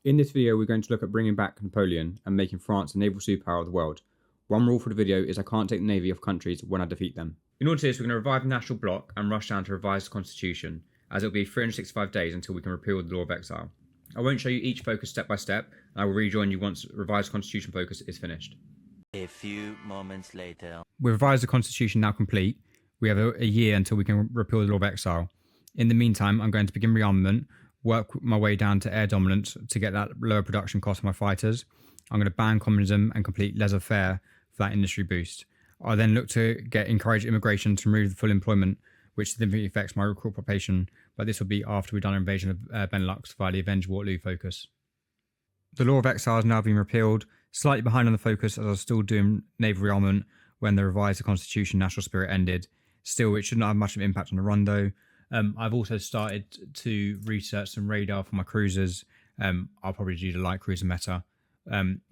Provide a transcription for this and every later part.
In this video, we're going to look at bringing back Napoleon and making France a naval superpower of the world. One rule for the video is I can't take the navy of countries when I defeat them. In order to do this, we're going to revive the national bloc and rush down to revise the constitution, as it will be 365 days until we can repeal the law of exile. I won't show you each focus step by step, and I will rejoin you once revised constitution focus is finished. A few moments later. With revised the constitution now complete, we have a year until we can repeal the law of exile. In the meantime, I'm going to begin rearmament, work my way down to air dominance to get that lower production cost of my fighters. I'm going to ban communism and complete laissez-faire for that industry boost. I'll then look to encourage immigration to remove the full employment, which significantly affects my recruit population, but this will be after we've done an invasion of Benelux via the Avenge Waterloo focus. The law of exile has now been repealed, slightly behind on the focus as I was still doing naval rearmament when the revised constitution national spirit ended. Still, it should not have much of an impact on the run though. I've also started to research some radar for my cruisers. I'll probably do the light cruiser meta.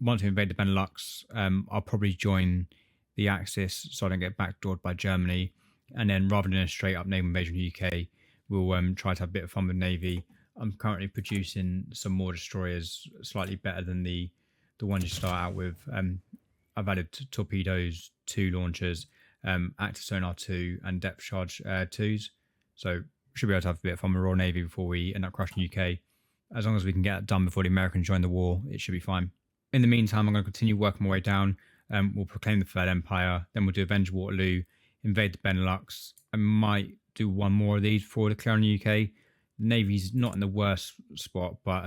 Once we invade the Benelux, I'll probably join the Axis so I don't get backdoored by Germany. And then rather than a straight up naval invasion of the UK, we'll try to have a bit of fun with Navy. I'm currently producing some more destroyers, slightly better than the ones you start out with. I've added torpedoes, 2 launchers, active sonar 2, and depth charge 2s. So should be able to have a bit of fun with Royal Navy before we end up crushing the UK. As long as we can get it done before the Americans join the war, it should be fine. In the meantime, I'm going to continue working my way down. We'll proclaim the Third Empire, then we'll do Avenge Waterloo, invade the Benelux. I might do one more of these before declaring the UK. The Navy's not in the worst spot, but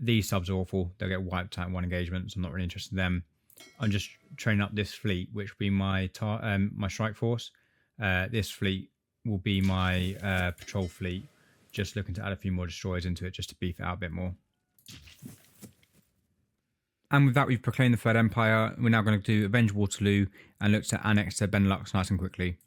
these subs are awful. They'll get wiped out in one engagement, so I'm not really interested in them. I'm just training up this fleet, which will be my strike force. This fleet will be my patrol fleet, just looking to add a few more destroyers into it just to beef it out a bit more. And with that, we've proclaimed the Third Empire. We're now going to do Avenge Waterloo and look to annex the Benelux nice and quickly.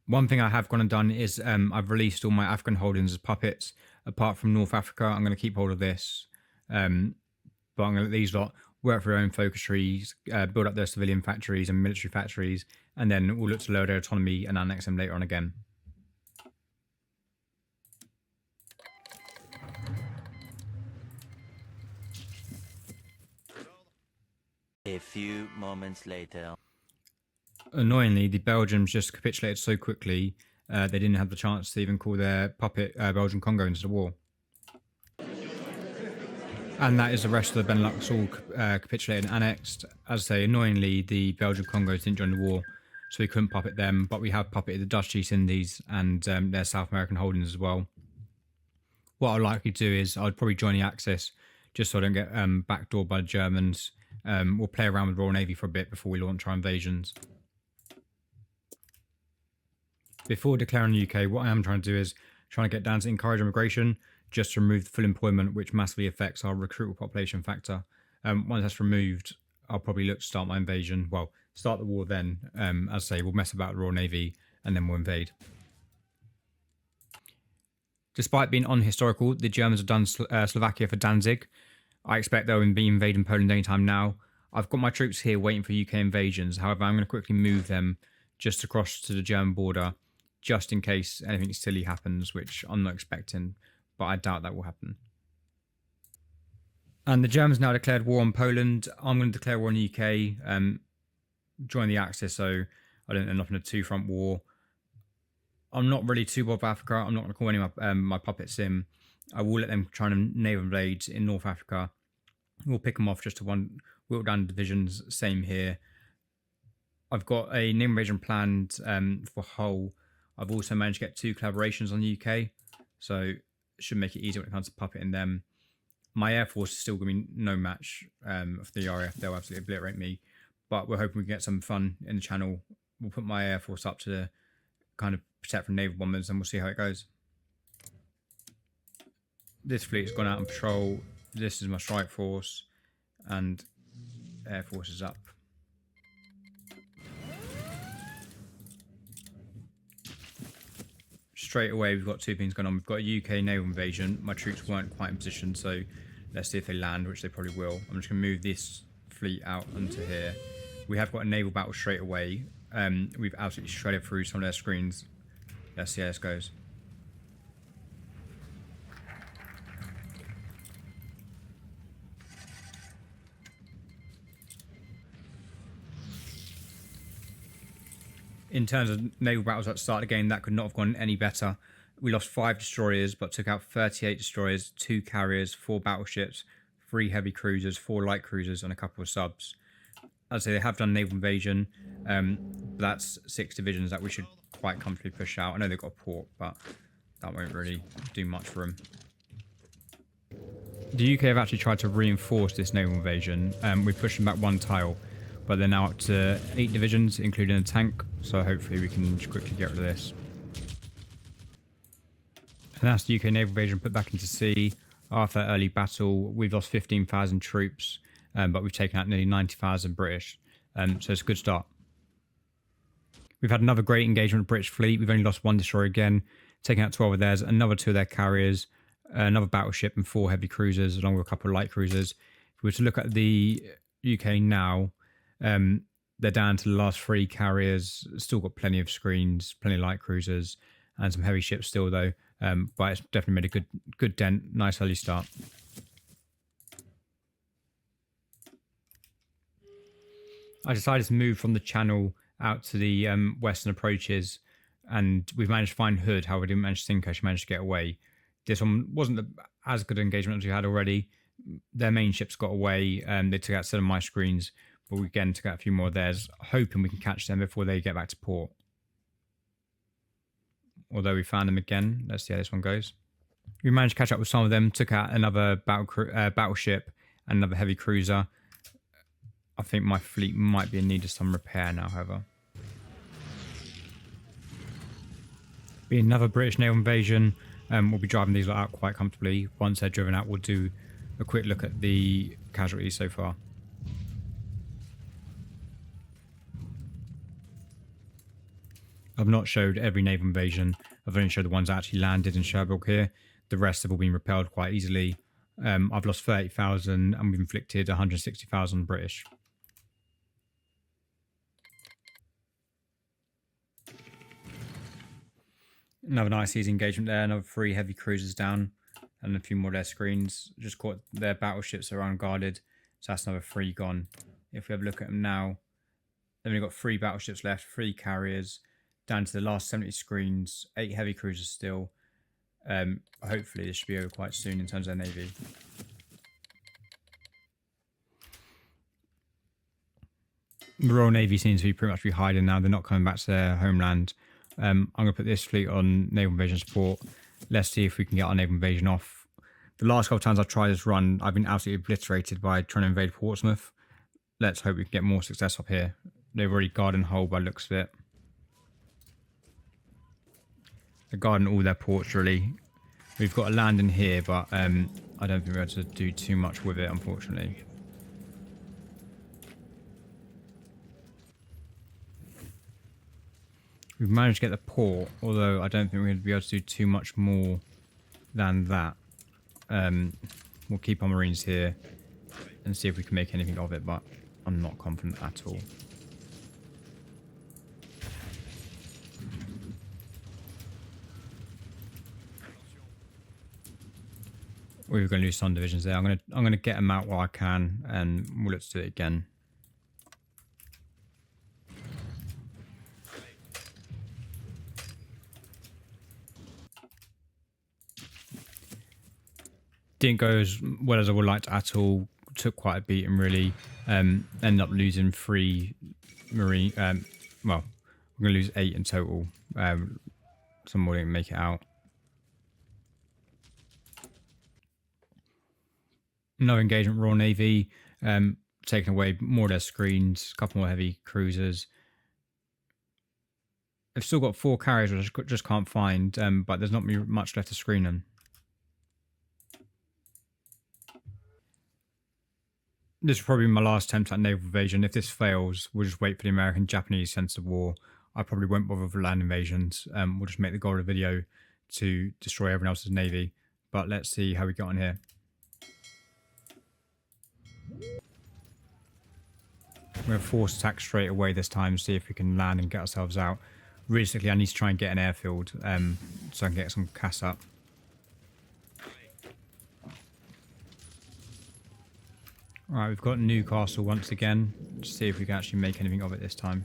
One thing I have gone and done is I've released all my African holdings as puppets. Apart from North Africa, I'm going to keep hold of this. But I'm going to let these lot work for their own focus trees, build up their civilian factories and military factories, and then we'll look to lower their autonomy and annex them later on again. A few moments later. Annoyingly, the Belgians just capitulated so quickly, they didn't have the chance to even call their puppet Belgian Congo into the war. And that is the rest of the Benelux all capitulated and annexed. As I say, annoyingly, the Belgian Congos didn't join the war, so we couldn't puppet them, but we have puppeted the Dutch East Indies and their South American holdings as well. What I'd likely do is I'd probably join the Axis, just so I don't get backdoored by the Germans. We'll play around with Royal Navy for a bit before we launch our invasions. Before declaring the UK, what I am trying to do is trying to get down to encourage immigration, just to remove the full employment, which massively affects our recruitable population factor. Once that's removed, I'll probably look to start my invasion. Well, start the war then. As I say, we'll mess about the Royal Navy and then we'll invade. Despite being unhistorical, the Germans have done Slovakia for Danzig. I expect they'll be invading Poland anytime now. I've got my troops here waiting for UK invasions. However, I'm going to quickly move them just across to the German border, just in case anything silly happens, which I'm not expecting, but I doubt that will happen. And the Germans now declared war on Poland. I'm going to declare war on the UK, join the Axis, so I don't end up in a 2-front war. I'm not really too bothered with Africa. I'm not going to call any of my puppets in. I will let them try and naval invade in North Africa. We'll pick them off just to whittle down divisions. Same here. I've got a naval invasion planned for Hull. I've also managed to get 2 collaborations on the UK, so it should make it easier when it comes to puppeting them. My Air Force is still going to be no match for the RAF. They'll absolutely obliterate me, but we're hoping we can get some fun in the channel. We'll put my Air Force up to kind of protect from naval bombers, and we'll see how it goes. This fleet's gone out on patrol. This is my strike force, and Air Force is up. Straight away, we've got 2 things going on. We've got a UK naval invasion. My troops weren't quite in position, so let's see if they land, which they probably will. I'm just going to move this fleet out onto here. We have got a naval battle straight away. We've absolutely shredded through some of their screens. Let's see how this goes. In terms of naval battles at the start of the game, that could not have gone any better. We lost 5 destroyers, but took out 38 destroyers, 2 carriers, 4 battleships, 3 heavy cruisers, 4 light cruisers, and a couple of subs. I'd say they have done naval invasion, but that's 6 divisions that we should quite comfortably push out. I know they've got a port, but that won't really do much for them. The UK have actually tried to reinforce this naval invasion. We pushed them back 1 tile, but they're now up to 8 divisions, including a tank, so hopefully we can quickly get rid of this. And that's the UK naval invasion put back into sea. After that early battle, we've lost 15,000 troops, but we've taken out nearly 90,000 British, so it's a good start. We've had another great engagement with the British fleet. We've only lost 1 destroyer again, taking out 12 of theirs, another 2 of their carriers, another battleship and 4 heavy cruisers, along with a couple of light cruisers. If we were to look at the UK now, they're down to the last 3 carriers, still got plenty of screens, plenty of light cruisers, and some heavy ships still though, but it's definitely made a good dent, nice early start. I decided to move from the channel out to the western approaches, and we've managed to find Hood. However, we didn't manage to sink her. She managed to get away. This one wasn't as good an engagement as we had already. Their main ships got away. They took out 7 of my screens, but we again took out a few more of theirs, hoping we can catch them before they get back to port. Although we found them again. Let's see how this one goes. We managed to catch up with some of them, took out another battleship and another heavy cruiser. I think my fleet might be in need of some repair now, however. Be another British naval invasion. We'll be driving these lot out quite comfortably. Once they're driven out, we'll do a quick look at the casualties so far. I've not showed every naval invasion. I've only showed the ones that actually landed in Cherbourg here. The rest have all been repelled quite easily. I've lost 30,000 and we've inflicted 160,000 British. Another nice easy engagement there. Another 3 heavy cruisers down and a few more of their screens. Just caught their battleships are unguarded. So that's another 3 gone. If we have a look at them now, they've only got 3 battleships left, 3 carriers, down to the last 70 screens, 8 heavy cruisers still. Hopefully this should be over quite soon in terms of their navy. The Royal Navy seems to be pretty much be hiding now. They're not coming back to their homeland. I'm going to put this fleet on naval invasion support. Let's see if we can get our naval invasion off. The last couple of times I've tried this run, I've been absolutely obliterated by trying to invade Portsmouth. Let's hope we can get more success up here. They've already guarded Hull by the looks of it. They're guarding all their ports really. We've got a landing here, but I don't think we're able to do too much with it, unfortunately. We've managed to get the port, although I don't think we're going to be able to do too much more than that. We'll keep our Marines here and see if we can make anything of it, but I'm not confident at all. We're going to lose some divisions there. I'm going to get them out while I can, and we'll let's do it again. Didn't go as well as I would like to at all. Took quite a beating really. Ended up losing 3 Marine. Well, we're going to lose 8 in total. Some more didn't make it out. Another engagement, Royal Navy, taking away more of their screens, a couple more heavy cruisers. They've still got 4 carriers, which I just can't find, but there's not much left to screen them. This is probably my last attempt at naval invasion. If this fails, we'll just wait for the American-Japanese sense of war. I probably won't bother with land invasions. We'll just make the goal of the video to destroy everyone else's navy. But let's see how we get on here. We're going to force attack straight away this time, see if we can land and get ourselves out. Realistically, I need to try and get an airfield so I can get some CAS up. Alright, we've got Newcastle once again. Let's see if we can actually make anything of it this time.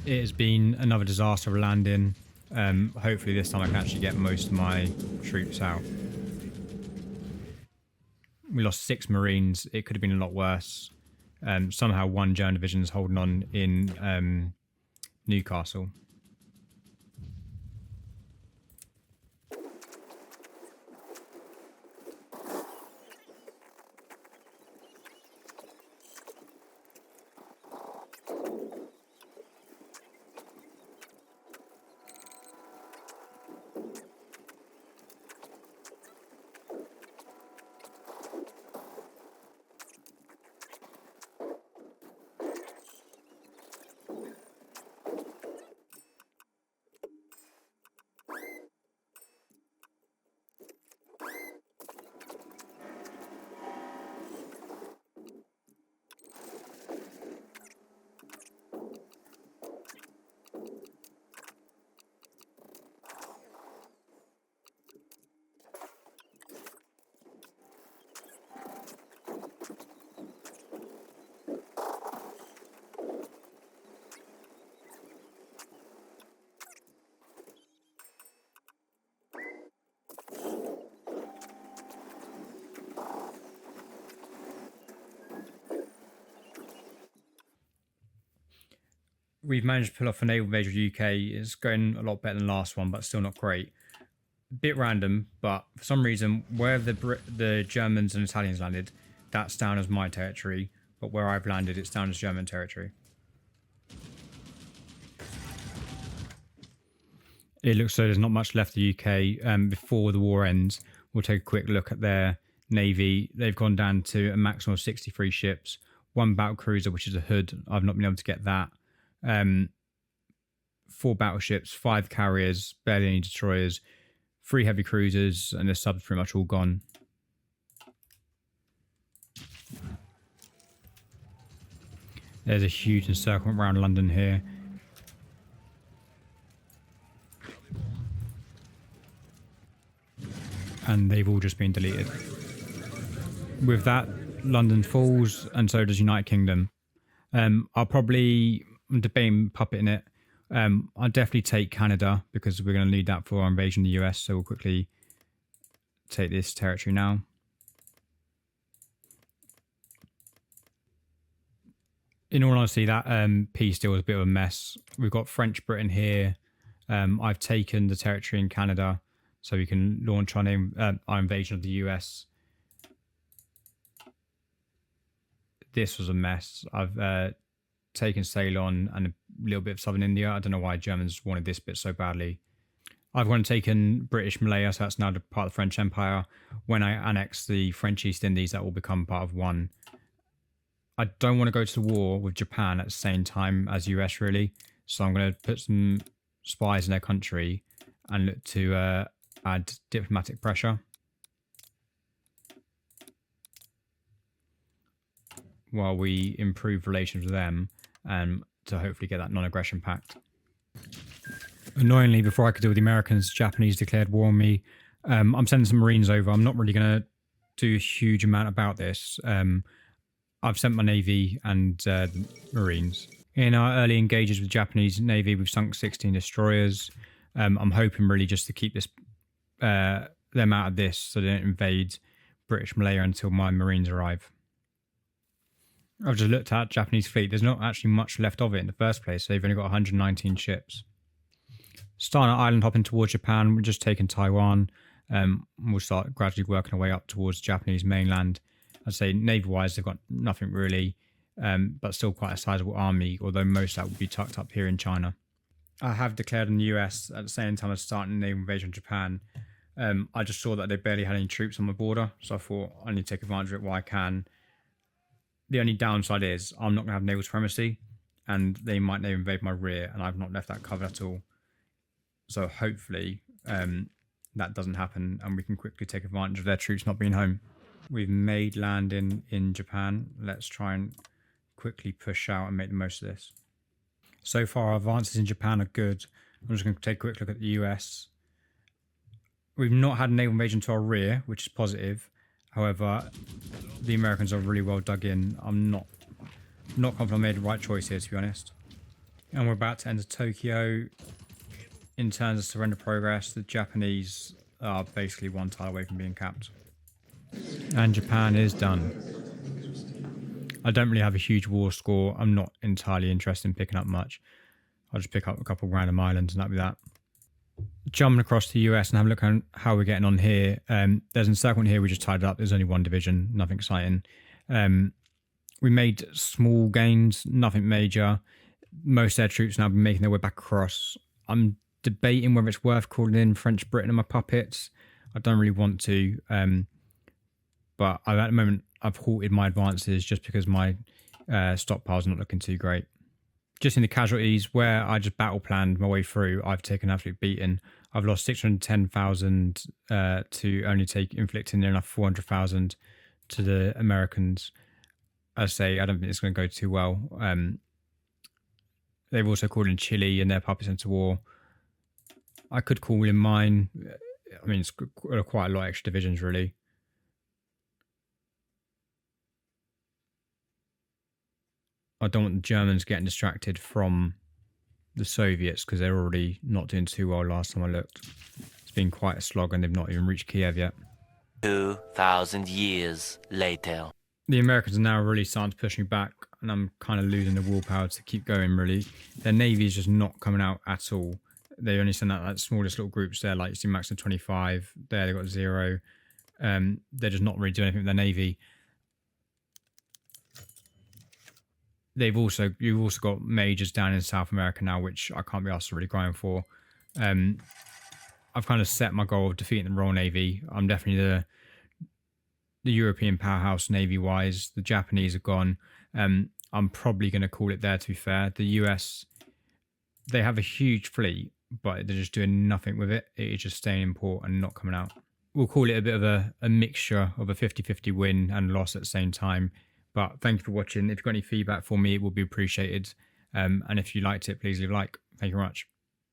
It has been another disaster of landing. Hopefully this time I can actually get most of my troops out. We lost 6 Marines. It could have been a lot worse. Somehow one German division is holding on in Newcastle. We've managed to pull off a naval invasion of the UK. It's going a lot better than the last one, but still not great. Bit random, but for some reason, where the Germans and Italians landed, that's down as my territory, but where I've landed, it's down as German territory. It looks so there's not much left of the UK. Before the war ends, we'll take a quick look at their navy. They've gone down to a maximum of 63 ships, 1 battle cruiser, which is a Hood. I've not been able to get that. 4 battleships, 5 carriers, barely any destroyers, 3 heavy cruisers, and the subs pretty much all gone. There's a huge encirclement around London here. And they've all just been deleted. With that, London falls, and so does United Kingdom. I'm debating puppeting it. I'll definitely take Canada because we're going to need that for our invasion of the US. So we'll quickly take this territory now. In all honesty, that peace deal was a bit of a mess. We've got French Britain here. I've taken the territory in Canada, so we can launch our invasion of the US. This was a mess. I've taken Ceylon and a little bit of southern India. I don't know why Germans wanted this bit so badly. I've gone and taken British Malaya, so that's now part of the French Empire. When I annex the French East Indies, that will become part of one. I don't want to go to war with Japan at the same time as US, really. So I'm going to put some spies in their country and look to add diplomatic pressure. While we improve relations with them to hopefully get that non-aggression pact. Annoyingly, before I could deal with the Americans, Japanese declared war on me. I'm sending some Marines over. I'm not really going to do a huge amount about this. I've sent my Navy and Marines. In our early engages with Japanese Navy, we've sunk 16 destroyers. I'm hoping really just to keep them out of this so they don't invade British Malaya until my Marines arrive. I've just looked at Japanese fleet. There's not actually much left of it in the first place. They've only got 119 ships. Starting at island hopping towards Japan, we're just taking Taiwan. We'll start gradually working our way up towards Japanese mainland. I'd say navy-wise, they've got nothing really, but still quite a sizable army, although most of that would be tucked up here in China. I have declared in the US at the same time as starting the naval invasion of Japan. I just saw that they barely had any troops on the border, so I thought I need to take advantage of it while I can. The only downside is I'm not going to have naval supremacy, and they might naval invade my rear, and I've not left that covered at all. So hopefully that doesn't happen, and we can quickly take advantage of their troops not being home. We've made landing in Japan. Let's try and quickly push out and make the most of this. So far, our advances in Japan are good. I'm just going to take a quick look at the US. We've not had a naval invasion to our rear, which is positive. However, the Americans are really well dug in. I'm not confident I made the right choice here, to be honest. And we're about to enter Tokyo. In terms of surrender progress, the Japanese are basically one tile away from being capped. And Japan is done. I don't really have a huge war score. I'm not entirely interested in picking up much. I'll just pick up a couple random islands and that'll be that. Jumping across to the US and have a look at how we're getting on here. There's an encirclement here we just tied up. There's only one division, nothing exciting. We made small gains, nothing major. Most of their troops now have been making their way back across. I'm debating whether it's worth calling in French Britain and my puppets. I don't really want to, but at the moment I've halted my advances just because my stockpile's not looking too great. Just in the casualties, where I just battle planned my way through, I've taken an absolute beating. I've lost 610,000 to only inflicting near enough 400,000 to the Americans. I say I don't think it's going to go too well. They've also called in Chile and their puppets into war. I could call in mine. I mean, it's quite a lot of extra divisions, really. I don't want the Germans getting distracted from the Soviets because they're already not doing too well last time I looked. It's been quite a slog and they've not even reached Kiev yet. 2,000 years later. The Americans are now really starting to push me back and I'm kind of losing the willpower to keep going, really. Their navy is just not coming out at all. They only send out like smallest little groups there, like you see maximum 25. There they've got 0. They're just not really doing anything with their navy. You've also got majors down in South America now, which I can't be asked to really grind for. I've kind of set my goal of defeating the Royal Navy. I'm definitely the European powerhouse navy-wise. The Japanese are gone. I'm probably going to call it there, to be fair. The US, they have a huge fleet, but they're just doing nothing with it. It is just staying in port and not coming out. We'll call it a bit of a mixture of a 50-50 win and loss at the same time. But thank you for watching. If you've got any feedback for me, it would be appreciated. And if you liked it, please leave a like. Thank you very much.